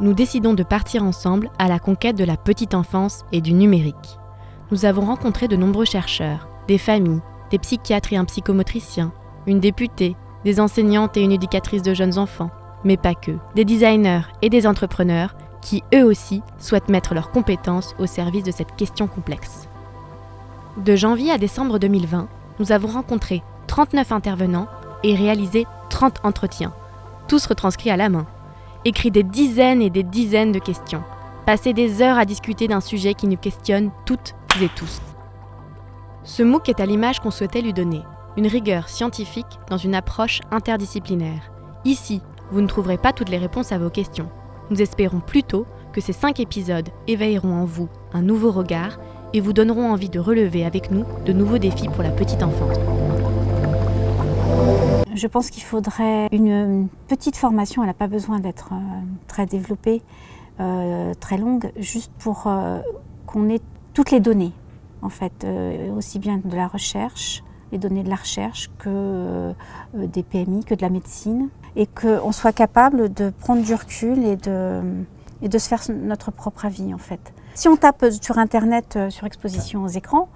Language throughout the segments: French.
nous décidons de partir ensemble à la conquête de la petite enfance et du numérique. Nous avons rencontré de nombreux chercheurs, des familles, des psychiatres et un psychomotricien, une députée, des enseignantes et une éducatrice de jeunes enfants, mais pas que, des designers et des entrepreneurs qui, eux aussi, souhaitent mettre leurs compétences au service de cette question complexe. De janvier à décembre 2020, nous avons rencontré 39 intervenants et réalisé 30 entretiens, tous retranscrits à la main, écrit des dizaines et des dizaines de questions, passé des heures à discuter d'un sujet qui nous questionne toutes et tous. Ce MOOC est à l'image qu'on souhaitait lui donner, une rigueur scientifique dans une approche interdisciplinaire. Ici, vous ne trouverez pas toutes les réponses à vos questions. Nous espérons plutôt que ces 5 épisodes éveilleront en vous un nouveau regard et vous donneront envie de relever avec nous de nouveaux défis pour la petite enfance. Je pense qu'il faudrait une petite formation, elle n'a pas besoin d'être très développée, très longue, juste pour qu'on ait toutes les données, en fait, aussi bien de la recherche, les données de la recherche que des PMI, que de la médecine, et qu'on soit capable de prendre du recul et de se faire notre propre avis, en fait. Si on tape sur Internet sur exposition aux écrans,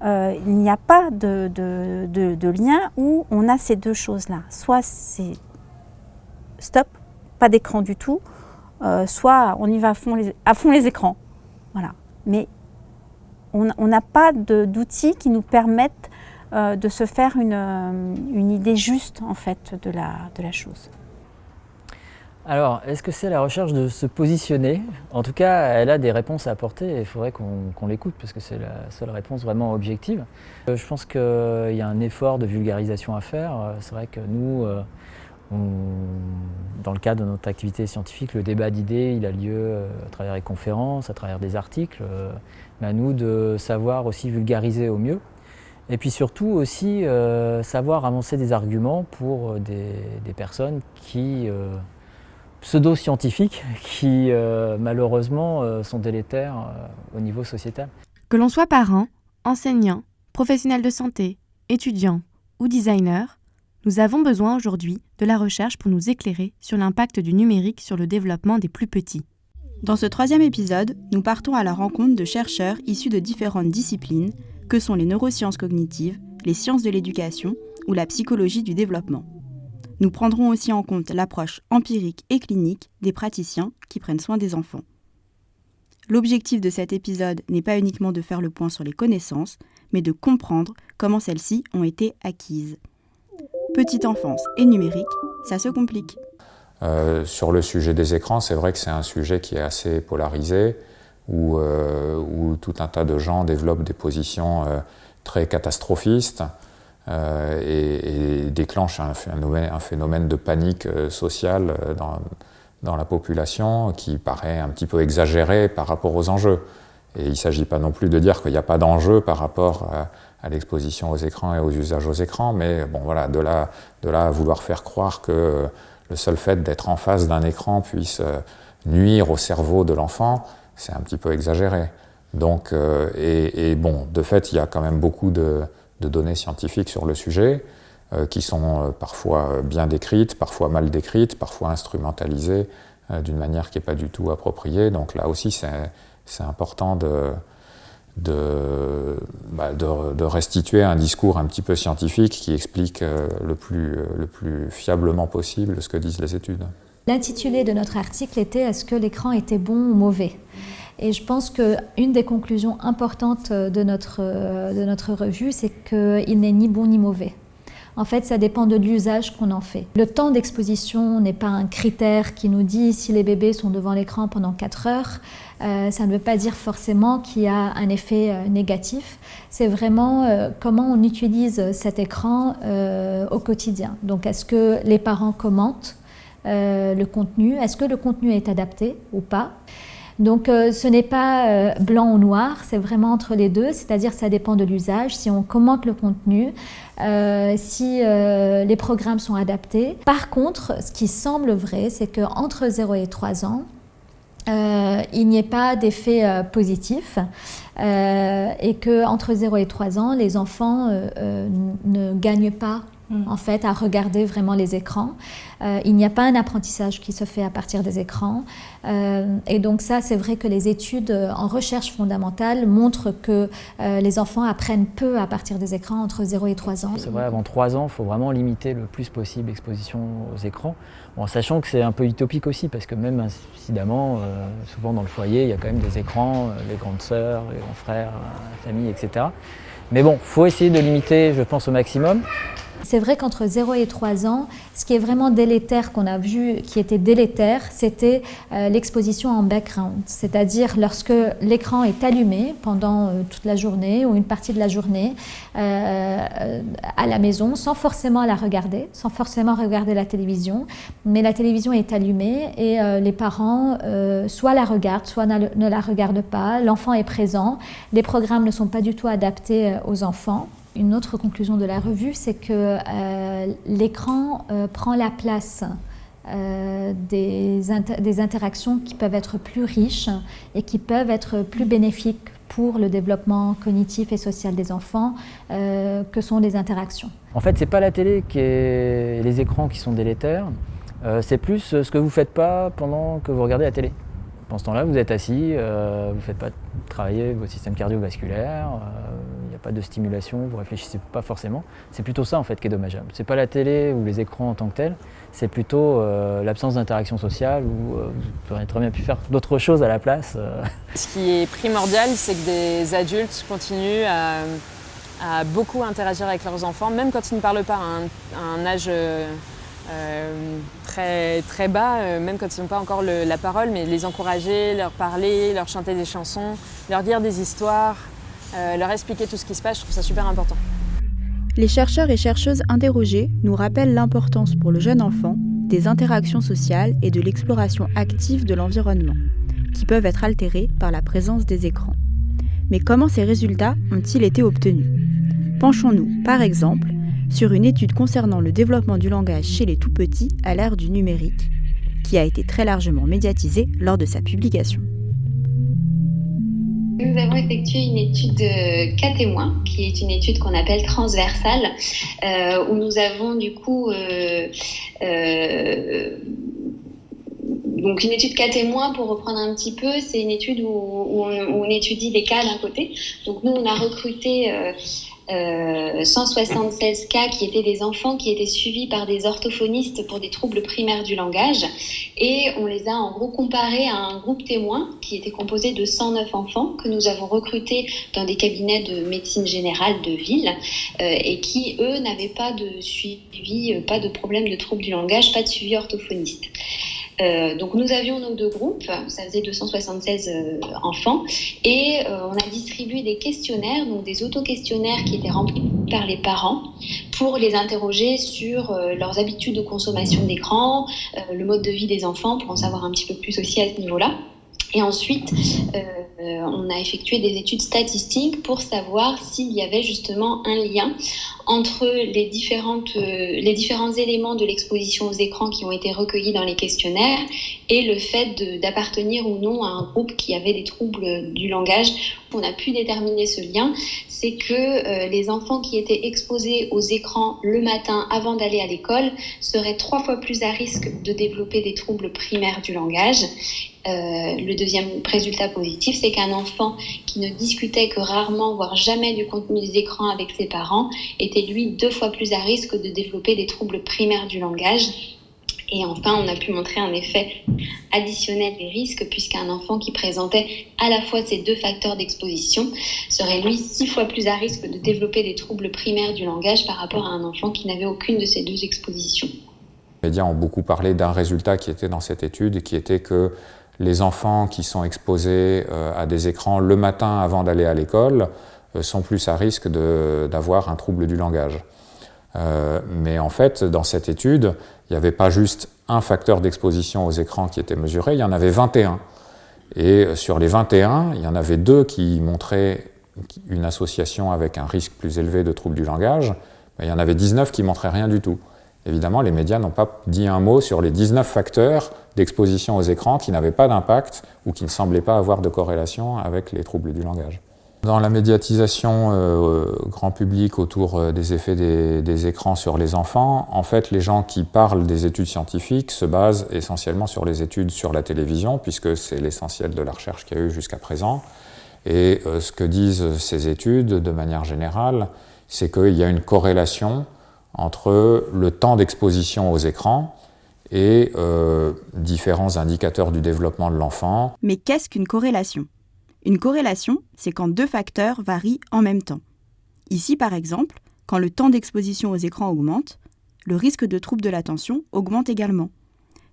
il n'y a pas de lien où on a ces deux choses-là. Soit c'est stop, pas d'écran du tout, soit on y va à fond les écrans. Voilà. Mais on n'a pas d'outils qui nous permettent de se faire une idée juste en fait de la chose. Alors, est-ce que c'est la recherche de se positionner ? En tout cas, elle a des réponses à apporter et il faudrait qu'on l'écoute parce que c'est la seule réponse vraiment objective. Je pense qu'il y a un effort de vulgarisation à faire. C'est vrai que nous, dans le cadre de notre activité scientifique, le débat d'idées, il a lieu à travers les conférences, à travers des articles. Mais à nous de savoir aussi vulgariser au mieux. Et puis surtout aussi savoir avancer des arguments pour des personnes qui... pseudo-scientifiques qui malheureusement sont délétères au niveau sociétal. Que l'on soit parent, enseignant, professionnel de santé, étudiant ou designer, nous avons besoin aujourd'hui de la recherche pour nous éclairer sur l'impact du numérique sur le développement des plus petits. Dans ce 3e épisode, nous partons à la rencontre de chercheurs issus de différentes disciplines que sont les neurosciences cognitives, les sciences de l'éducation ou la psychologie du développement. Nous prendrons aussi en compte l'approche empirique et clinique des praticiens qui prennent soin des enfants. L'objectif de cet épisode n'est pas uniquement de faire le point sur les connaissances, mais de comprendre comment celles-ci ont été acquises. Petite enfance et numérique, ça se complique. Sur le sujet des écrans, c'est vrai que c'est un sujet qui est assez polarisé, où tout un tas de gens développent des positions très catastrophistes, et déclenche un phénomène de panique sociale dans la population qui paraît un petit peu exagéré par rapport aux enjeux. Et il ne s'agit pas non plus de dire qu'il n'y a pas d'enjeu par rapport à l'exposition aux écrans et aux usages aux écrans, mais bon, voilà, de là à vouloir faire croire que le seul fait d'être en face d'un écran puisse nuire au cerveau de l'enfant, c'est un petit peu exagéré. Donc, et bon, de fait, il y a quand même beaucoup de données scientifiques sur le sujet, qui sont parfois bien décrites, parfois mal décrites, parfois instrumentalisées d'une manière qui n'est pas du tout appropriée. Donc là aussi, c'est important de restituer un discours un petit peu scientifique qui explique le plus fiablement possible ce que disent les études. L'intitulé de notre article était « Est-ce que l'écran était bon ou mauvais ?» Et je pense qu'une des conclusions importantes de notre revue, c'est qu'il n'est ni bon ni mauvais. En fait, ça dépend de l'usage qu'on en fait. Le temps d'exposition n'est pas un critère qui nous dit si les bébés sont devant l'écran pendant 4 heures. Ça ne veut pas dire forcément qu'il y a un effet négatif. C'est vraiment comment on utilise cet écran au quotidien. Donc, est-ce que les parents commentent le contenu? Est-ce que le contenu est adapté ou pas? Donc ce n'est pas blanc ou noir, c'est vraiment entre les deux, c'est-à-dire ça dépend de l'usage, si on commente le contenu, si les programmes sont adaptés. Par contre, ce qui semble vrai, c'est qu'entre 0 et 3 ans, il n'y ait pas d'effet positif et qu'entre 0 et 3 ans, les enfants ne gagnent pas en fait, à regarder vraiment les écrans. Il n'y a pas un apprentissage qui se fait à partir des écrans. Et donc ça, c'est vrai que les études en recherche fondamentale montrent que les enfants apprennent peu à partir des écrans entre 0 et 3 ans. C'est vrai, avant 3 ans, il faut vraiment limiter le plus possible l'exposition aux écrans, en sachant que c'est un peu utopique aussi, parce que même incidemment, souvent dans le foyer, il y a quand même des écrans, les grandes sœurs, les grands frères, la famille, etc. Mais bon, il faut essayer de limiter, je pense, au maximum. C'est vrai qu'entre 0 et 3 ans, ce qui est vraiment délétère, qu'on a vu qui était délétère, c'était l'exposition en background. C'est-à-dire lorsque l'écran est allumé pendant toute la journée ou une partie de la journée à la maison, sans forcément la regarder, sans forcément regarder la télévision, mais la télévision est allumée et les parents soit la regardent, soit ne la regardent pas, l'enfant est présent, les programmes ne sont pas du tout adaptés aux enfants. Une autre conclusion de la revue, c'est que l'écran prend la place des interactions qui peuvent être plus riches et qui peuvent être plus bénéfiques pour le développement cognitif et social des enfants, que sont les interactions. En fait, c'est pas la télé et les écrans qui sont délétères, c'est plus ce que vous faites pas pendant que vous regardez la télé. Pendant ce temps-là, vous êtes assis, vous ne faites pas travailler votre système cardiovasculaire, il n'y a pas de stimulation, vous ne réfléchissez pas forcément. C'est plutôt ça en fait qui est dommageable. Ce n'est pas la télé ou les écrans en tant que tels, c'est plutôt l'absence d'interaction sociale où vous auriez très bien pu faire d'autres choses à la place. Ce qui est primordial, c'est que des adultes continuent à beaucoup interagir avec leurs enfants, même quand ils ne parlent pas à un âge très, très bas, même quand ils n'ont pas encore la parole, mais les encourager, leur parler, leur chanter des chansons, leur dire des histoires, leur expliquer tout ce qui se passe, je trouve ça super important. Les chercheurs et chercheuses interrogés nous rappellent l'importance pour le jeune enfant des interactions sociales et de l'exploration active de l'environnement, qui peuvent être altérées par la présence des écrans. Mais comment ces résultats ont-ils été obtenus ? Penchons-nous, par exemple, sur une étude concernant le développement du langage chez les tout-petits à l'ère du numérique, qui a été très largement médiatisée lors de sa publication. Nous avons effectué une étude de cas témoins, qui est une étude qu'on appelle transversale, où nous avons du coup donc une étude cas témoins, pour reprendre un petit peu, c'est une étude où on étudie les cas d'un côté. Donc nous, on a recruté 176 cas qui étaient des enfants qui étaient suivis par des orthophonistes pour des troubles primaires du langage, et on les a en gros comparés à un groupe témoin qui était composé de 109 enfants que nous avons recrutés dans des cabinets de médecine générale de ville et qui eux n'avaient pas de suivi, pas de problème de troubles du langage, pas de suivi orthophoniste. Donc nous avions nos deux groupes, ça faisait 276 enfants, et on a distribué des questionnaires, donc des auto-questionnaires qui étaient remplis par les parents pour les interroger sur leurs habitudes de consommation d'écran, le mode de vie des enfants, pour en savoir un petit peu plus aussi à ce niveau-là. Et ensuite, on a effectué des études statistiques pour savoir s'il y avait justement un lien entre les différents éléments de l'exposition aux écrans qui ont été recueillis dans les questionnaires et le fait d'appartenir ou non à un groupe qui avait des troubles du langage. On a pu déterminer ce lien, c'est que les enfants qui étaient exposés aux écrans le matin avant d'aller à l'école seraient 3 fois plus à risque de développer des troubles primaires du langage. Le deuxième résultat positif, c'est qu'un enfant qui ne discutait que rarement, voire jamais du contenu des écrans avec ses parents, était lui 2 fois plus à risque de développer des troubles primaires du langage. Et enfin, on a pu montrer un effet additionnel des risques, puisqu'un enfant qui présentait à la fois ces 2 facteurs d'exposition serait lui 6 fois plus à risque de développer des troubles primaires du langage par rapport à un enfant qui n'avait aucune de ces 2 expositions. Les médias ont beaucoup parlé d'un résultat qui était dans cette étude, qui était que les enfants qui sont exposés à des écrans le matin avant d'aller à l'école sont plus à risque d'avoir un trouble du langage. Mais en fait, dans cette étude, il n'y avait pas juste un facteur d'exposition aux écrans qui était mesuré, il y en avait 21. Et sur les 21, il y en avait 2 qui montraient une association avec un risque plus élevé de trouble du langage, mais il y en avait 19 qui ne montraient rien du tout. Évidemment, les médias n'ont pas dit un mot sur les 19 facteurs d'exposition aux écrans qui n'avaient pas d'impact ou qui ne semblaient pas avoir de corrélation avec les troubles du langage. Dans la médiatisation grand public autour des effets des écrans sur les enfants, en fait, les gens qui parlent des études scientifiques se basent essentiellement sur les études sur la télévision, puisque c'est l'essentiel de la recherche qu'il y a eu jusqu'à présent. Et ce que disent ces études, de manière générale, c'est qu'il y a une corrélation entre le temps d'exposition aux écrans et différents indicateurs du développement de l'enfant. Mais qu'est-ce qu'une corrélation ? Une corrélation, c'est quand deux facteurs varient en même temps. Ici, par exemple, quand le temps d'exposition aux écrans augmente, le risque de troubles de l'attention augmente également.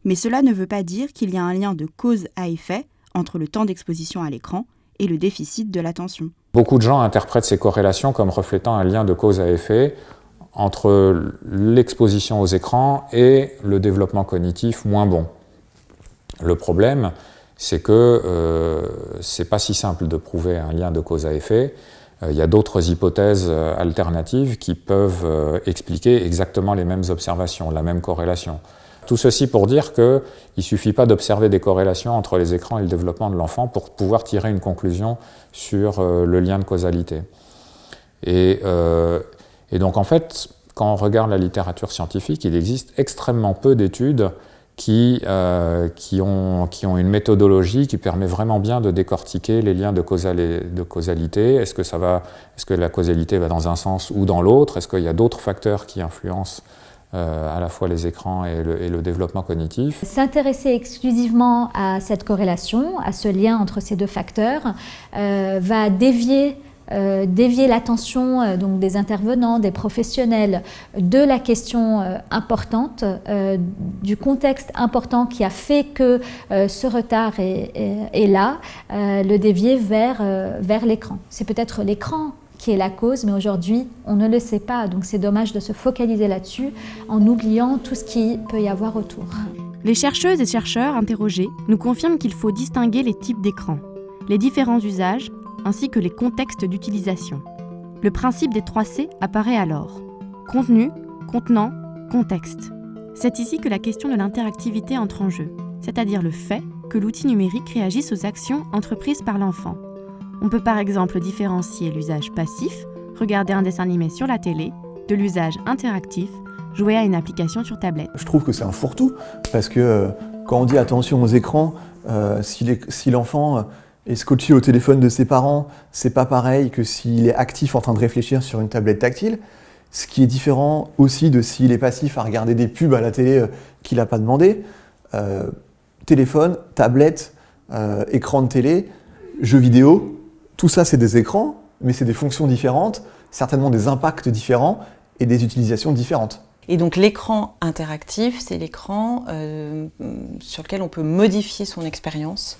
Mais cela ne veut pas dire qu'il y a un lien de cause à effet entre le temps d'exposition à l'écran et le déficit de l'attention. Beaucoup de gens interprètent ces corrélations comme reflétant un lien de cause à effet entre l'exposition aux écrans et le développement cognitif moins bon. Le problème, c'est que c'est pas si simple de prouver un lien de cause à effet. Il y a d'autres hypothèses alternatives qui peuvent expliquer exactement les mêmes observations, la même corrélation. Tout ceci pour dire qu'il ne suffit pas d'observer des corrélations entre les écrans et le développement de l'enfant pour pouvoir tirer une conclusion sur le lien de causalité. Et donc en fait, quand on regarde la littérature scientifique, il existe extrêmement peu d'études qui ont une méthodologie qui permet vraiment bien de décortiquer les liens de causalité. Est-ce que la causalité va dans un sens ou dans l'autre? Est-ce qu'il y a d'autres facteurs qui influencent à la fois les écrans et le développement cognitif? S'intéresser exclusivement à cette corrélation, à ce lien entre ces deux facteurs, va dévier l'attention donc des intervenants, des professionnels, de la question importante, du contexte important qui a fait que ce retard est là, le dévier vers l'écran. C'est peut-être l'écran qui est la cause, mais aujourd'hui, on ne le sait pas. Donc c'est dommage de se focaliser là-dessus en oubliant tout ce qu'il peut y avoir autour. Les chercheuses et chercheurs interrogés nous confirment qu'il faut distinguer les types d'écrans, les différents usages, ainsi que les contextes d'utilisation. Le principe des 3 C apparaît alors. Contenu, contenant, contexte. C'est ici que la question de l'interactivité entre en jeu, c'est-à-dire le fait que l'outil numérique réagisse aux actions entreprises par l'enfant. On peut par exemple différencier l'usage passif, regarder un dessin animé sur la télé, de l'usage interactif, jouer à une application sur tablette. Je trouve que c'est un fourre-tout, parce que quand on dit attention aux écrans, si l'enfant est scotché au téléphone de ses parents, c'est pas pareil que s'il est actif en train de réfléchir sur une tablette tactile, ce qui est différent aussi de s'il est passif à regarder des pubs à la télé qu'il n'a pas demandé. Téléphone, tablette, écran de télé, jeux vidéo, tout ça c'est des écrans, mais c'est des fonctions différentes, certainement des impacts différents et des utilisations différentes. Et donc l'écran interactif, c'est l'écran sur lequel on peut modifier son expérience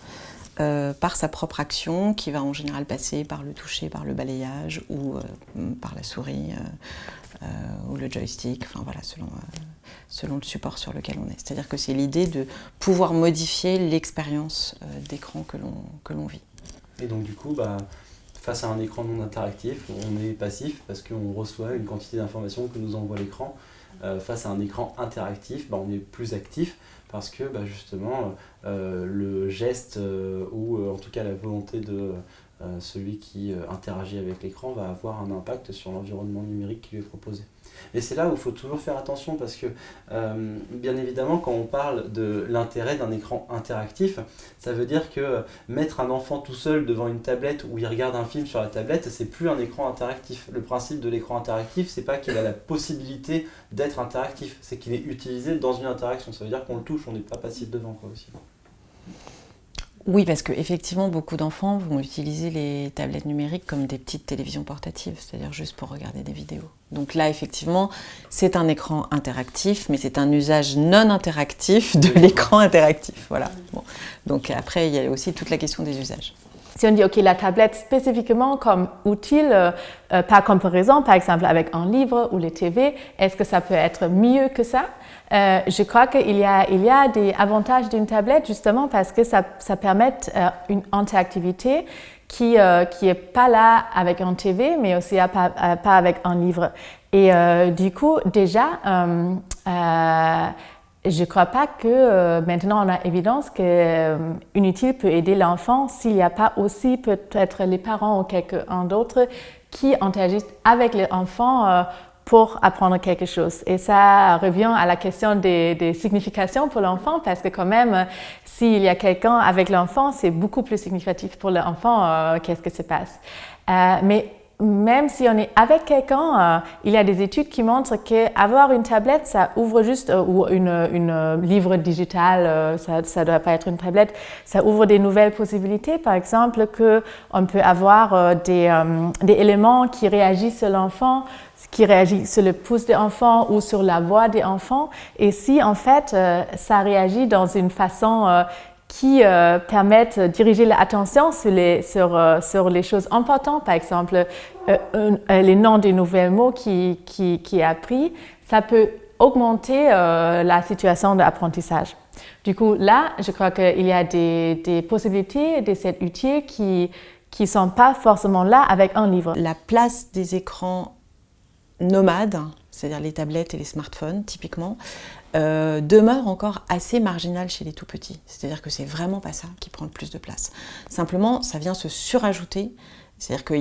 par sa propre action, qui va en général passer par le toucher, par le balayage ou par la souris ou le joystick, enfin voilà, selon le support sur lequel on est. C'est-à-dire que c'est l'idée de pouvoir modifier l'expérience d'écran que l'on vit. Et donc du coup, face à un écran non interactif, on est passif parce qu'on reçoit une quantité d'informations que nous envoie l'écran. Face à un écran interactif, on est plus actif parce que justement le geste ou en tout cas la volonté de celui qui interagit avec l'écran va avoir un impact sur l'environnement numérique qui lui est proposé. Et c'est là où il faut toujours faire attention parce que bien évidemment quand on parle de l'intérêt d'un écran interactif, ça veut dire que mettre un enfant tout seul devant une tablette où il regarde un film sur la tablette, c'est plus un écran interactif. Le principe de l'écran interactif, c'est pas qu'il a la possibilité d'être interactif, c'est qu'il est utilisé dans une interaction. Ça veut dire qu'on le touche, on n'est pas passif devant aussi. Oui, parce qu'effectivement, beaucoup d'enfants vont utiliser les tablettes numériques comme des petites télévisions portatives, c'est-à-dire juste pour regarder des vidéos. Donc là, effectivement, c'est un écran interactif, mais c'est un usage non interactif de l'écran interactif. Voilà. Bon. Donc après, il y a aussi toute la question des usages. Si on dit, OK, la tablette spécifiquement comme outil, par comparaison, par exemple avec un livre ou les TV, est-ce que ça peut être mieux que ça? Je crois qu'il y a des avantages d'une tablette justement parce que ça permet une interactivité qui est pas là avec un TV, mais aussi pas avec un livre. Et du coup, déjà, je ne crois pas que maintenant on a évidence qu'une utile peut aider l'enfant s'il n'y a pas aussi peut-être les parents ou quelqu'un d'autre qui interagissent avec l'enfant pour apprendre quelque chose. Et ça revient à la question des significations pour l'enfant, parce que quand même, s'il y a quelqu'un avec l'enfant, c'est beaucoup plus significatif pour l'enfant qu'est-ce que se passe. Mais même si on est avec quelqu'un, il y a des études qui montrent qu'avoir une tablette, ça ouvre juste, ou une livre digital, ça ne doit pas être une tablette, ça ouvre des nouvelles possibilités. Par exemple, qu'on peut avoir des éléments qui réagissent sur l'enfant, qui réagissent sur le pouce de l'enfant ou sur la voix des enfants. Et si, en fait, ça réagit dans une façon qui permettent de diriger l'attention sur les choses importantes, par exemple les noms des nouveaux mots qui est appris, ça peut augmenter la situation d'apprentissage. Du coup, là, je crois qu'il y a des possibilités de cette outil qui ne sont pas forcément là avec un livre. La place des écrans nomades, c'est-à-dire les tablettes et les smartphones typiquement, demeure encore assez marginale chez les tout-petits. C'est-à-dire que c'est vraiment pas ça qui prend le plus de place. Simplement, ça vient se surajouter. C'est-à-dire que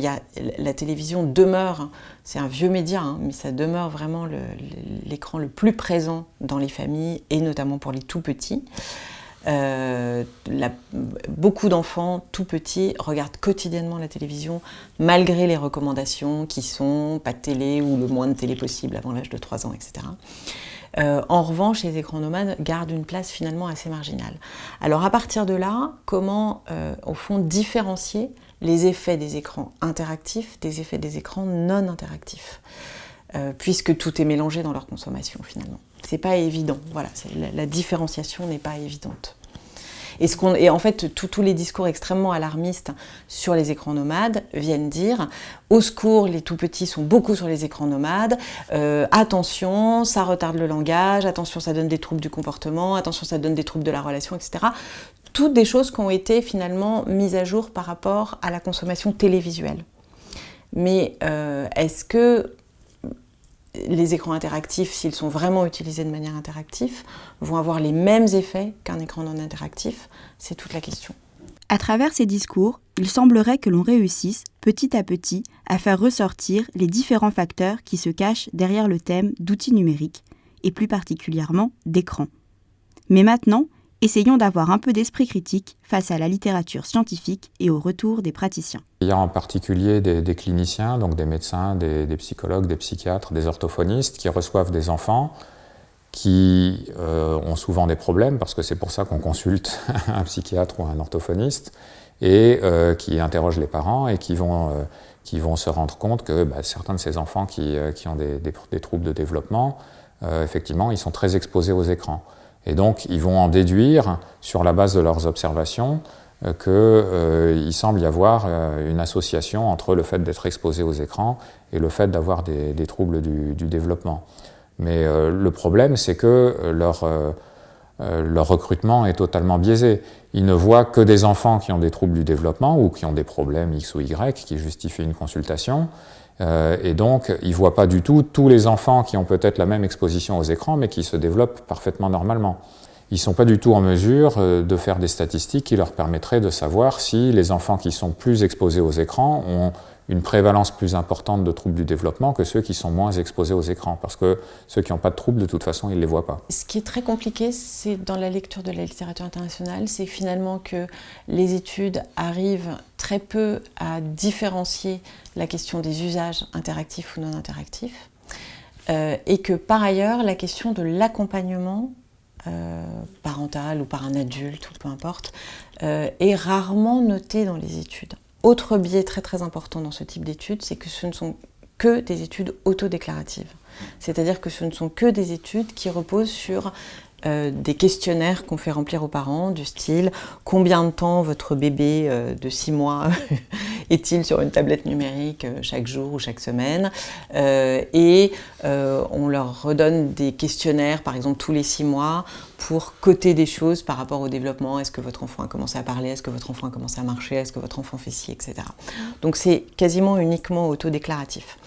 la télévision demeure, c'est un vieux média, hein, mais ça demeure vraiment l'écran le plus présent dans les familles et notamment pour les tout-petits. Beaucoup d'enfants tout petits regardent quotidiennement la télévision malgré les recommandations qui sont pas de télé ou le moins de télé possible avant l'âge de 3 ans, etc. En revanche, les écrans nomades gardent une place finalement assez marginale. Alors à partir de là, comment au fond différencier les effets des écrans interactifs des effets des écrans non interactifs, puisque tout est mélangé dans leur consommation finalement. C'est pas évident, voilà, la différenciation n'est pas évidente. Et en fait, tous les discours extrêmement alarmistes sur les écrans nomades viennent dire « Au secours, les tout-petits sont beaucoup sur les écrans nomades, attention, ça retarde le langage, attention, ça donne des troubles du comportement, attention, ça donne des troubles de la relation, etc. » Toutes des choses qui ont été finalement mises à jour par rapport à la consommation télévisuelle. Mais est-ce que les écrans interactifs, s'ils sont vraiment utilisés de manière interactive, vont avoir les mêmes effets qu'un écran non interactif? C'est toute la question. À travers ces discours, il semblerait que l'on réussisse, petit à petit, à faire ressortir les différents facteurs qui se cachent derrière le thème d'outils numériques, et plus particulièrement d'écran. Mais maintenant, essayons d'avoir un peu d'esprit critique face à la littérature scientifique et au retour des praticiens. Il y a en particulier des cliniciens, donc des médecins, des psychologues, des psychiatres, des orthophonistes qui reçoivent des enfants qui ont souvent des problèmes, parce que c'est pour ça qu'on consulte un psychiatre ou un orthophoniste, et qui interrogent les parents et qui vont se rendre compte que certains de ces enfants qui ont des troubles de développement, effectivement, ils sont très exposés aux écrans. Et donc, ils vont en déduire, sur la base de leurs observations, qu'il semble y avoir une association entre le fait d'être exposé aux écrans et le fait d'avoir des troubles du développement. Mais le problème, c'est que leur recrutement est totalement biaisé. Ils ne voient que des enfants qui ont des troubles du développement ou qui ont des problèmes X ou Y qui justifient une consultation. Et donc, ils ne voient pas du tout tous les enfants qui ont peut-être la même exposition aux écrans, mais qui se développent parfaitement normalement. Ils ne sont pas du tout en mesure de faire des statistiques qui leur permettraient de savoir si les enfants qui sont plus exposés aux écrans ont une prévalence plus importante de troubles du développement que ceux qui sont moins exposés aux écrans, parce que ceux qui n'ont pas de troubles, de toute façon, ils ne les voient pas. Ce qui est très compliqué, c'est dans la lecture de la littérature internationale, c'est finalement que les études arrivent très peu à différencier la question des usages interactifs ou non interactifs, et que par ailleurs, la question de l'accompagnement parental ou par un adulte, ou peu importe, est rarement notée dans les études. Autre biais très très important dans ce type d'études, c'est que ce ne sont que des études autodéclaratives. C'est-à-dire que ce ne sont que des études qui reposent sur des questionnaires qu'on fait remplir aux parents, du style « Combien de temps votre bébé de 6 mois est-il sur une tablette numérique chaque jour ou chaque semaine ?» Et on leur redonne des questionnaires, par exemple tous les 6 mois, pour coter des choses par rapport au développement. Est-ce que votre enfant a commencé à parler? Est-ce que votre enfant a commencé à marcher? Est-ce que votre enfant fait ci, etc. Donc c'est quasiment uniquement autodéclaratif.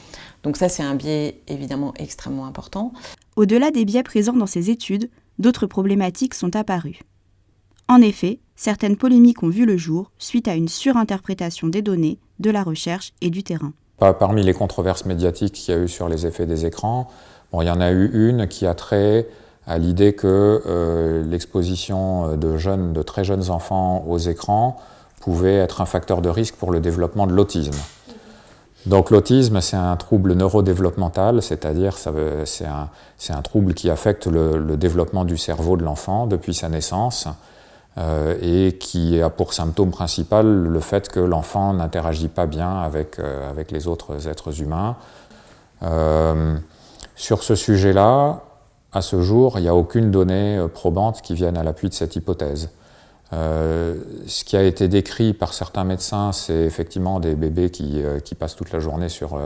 Donc ça, c'est un biais évidemment extrêmement important. Au-delà des biais présents dans ces études, d'autres problématiques sont apparues. En effet, certaines polémiques ont vu le jour suite à une surinterprétation des données, de la recherche et du terrain. Parmi les controverses médiatiques qu'il y a eu sur les effets des écrans, il y en a eu une qui a trait à l'idée que l'exposition de très jeunes enfants aux écrans pouvait être un facteur de risque pour le développement de l'autisme. Donc l'autisme, c'est un trouble neurodéveloppemental, c'est-à-dire c'est un trouble qui affecte le développement du cerveau de l'enfant depuis sa naissance et qui a pour symptôme principal le fait que l'enfant n'interagit pas bien avec les autres êtres humains. Sur ce sujet-là, à ce jour, il n'y a aucune donnée probante qui vienne à l'appui de cette hypothèse. Ce qui a été décrit par certains médecins, c'est effectivement des bébés qui passent toute la journée sur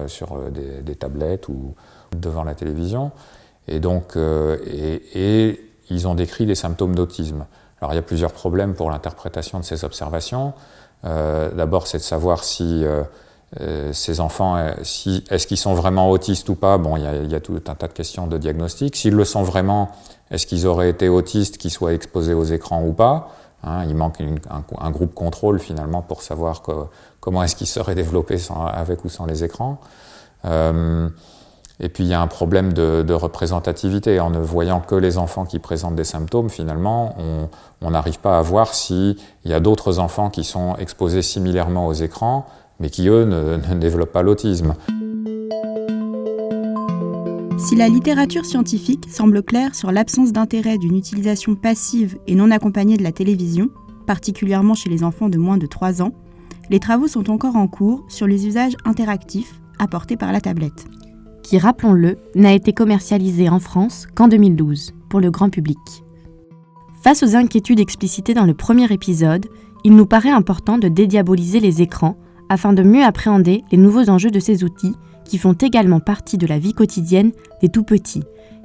des tablettes ou devant la télévision. Et donc, et ils ont décrit des symptômes d'autisme. Alors, il y a plusieurs problèmes pour l'interprétation de ces observations. D'abord, c'est de savoir si ces enfants, est-ce qu'ils sont vraiment autistes ou pas. Bon, il y a tout un tas de questions de diagnostic. S'ils le sont vraiment, est-ce qu'ils auraient été autistes qui soient exposés aux écrans ou pas? Il manque un groupe contrôle finalement pour savoir comment est-ce qu'ils seraient développés avec ou sans les écrans. Et puis il y a un problème de représentativité. En ne voyant que les enfants qui présentent des symptômes, finalement, on n'arrive pas à voir s'il y a d'autres enfants qui sont exposés similairement aux écrans, mais qui, eux, ne développent pas l'autisme. Si la littérature scientifique semble claire sur l'absence d'intérêt d'une utilisation passive et non accompagnée de la télévision, particulièrement chez les enfants de moins de 3 ans, les travaux sont encore en cours sur les usages interactifs apportés par la tablette. Qui, rappelons-le, n'a été commercialisé en France qu'en 2012, pour le grand public. Face aux inquiétudes explicitées dans le premier épisode, il nous paraît important de dédiaboliser les écrans afin de mieux appréhender les nouveaux enjeux de ces outils qui font également partie de la vie quotidienne des tout-petits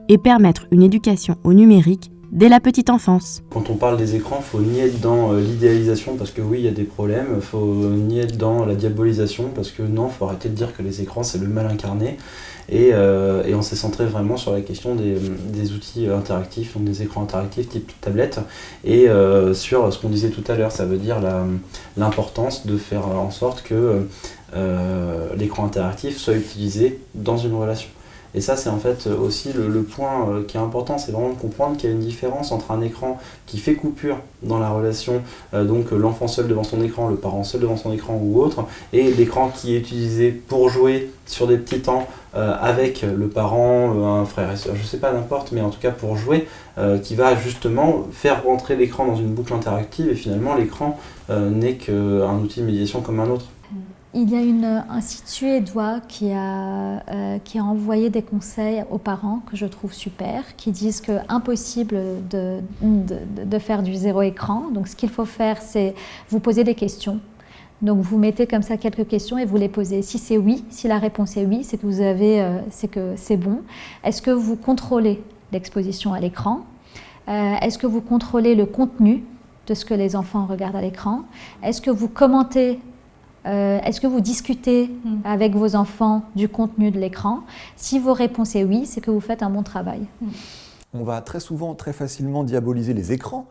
et permettre une éducation au numérique dès la petite enfance. Quand on parle des écrans, il faut ni être dans l'idéalisation parce que oui, il y a des problèmes, il faut ni être dans la diabolisation parce que non, il faut arrêter de dire que les écrans c'est le mal incarné et on s'est centré vraiment sur la question des outils interactifs, donc des écrans interactifs type tablette et sur ce qu'on disait tout à l'heure, ça veut dire l'importance de faire en sorte que l'écran interactif soit utilisé dans une relation. Et ça, c'est en fait aussi le point qui est important, c'est vraiment de comprendre qu'il y a une différence entre un écran qui fait coupure dans la relation, donc l'enfant seul devant son écran, le parent seul devant son écran ou autre, et l'écran qui est utilisé pour jouer sur des petits temps avec le parent, un frère et soeur, je sais pas, n'importe, mais en tout cas pour jouer, qui va justement faire rentrer l'écran dans une boucle interactive et finalement l'écran n'est qu'un outil de médiation comme un autre. Il y a un site suédois qui a envoyé des conseils aux parents que je trouve super, qui disent que impossible de faire du zéro écran. Donc ce qu'il faut faire, c'est vous poser des questions. Donc vous mettez comme ça quelques questions et vous les posez. Si c'est oui, si la réponse est oui, c'est que c'est que c'est bon. Est-ce que vous contrôlez l'exposition à l'écran? Est-ce que vous contrôlez le contenu de ce que les enfants regardent à l'écran? Est-ce que vous commentez? Est-ce que vous discutez avec vos enfants du contenu de l'écran? Si vos réponses est oui, c'est que vous faites un bon travail. On va très souvent, très facilement diaboliser les écrans,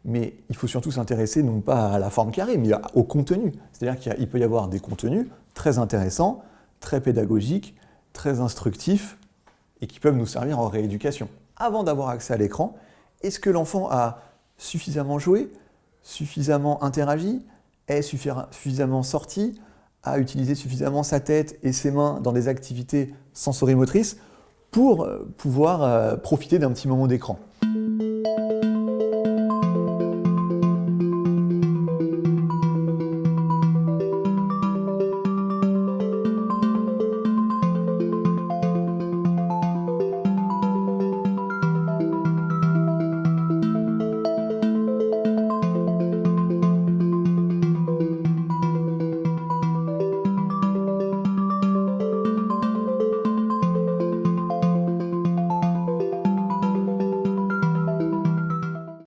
mais il faut surtout s'intéresser non pas à la forme carrée, mais au contenu. C'est-à-dire qu'il peut y avoir des contenus très intéressants, très pédagogiques, très instructifs, et qui peuvent nous servir en rééducation. Avant d'avoir accès à l'écran, est-ce que l'enfant a suffisamment joué, suffisamment interagi, est suffisamment sorti, a utilisé suffisamment sa tête et ses mains dans des activités sensorimotrices pour pouvoir profiter d'un petit moment d'écran?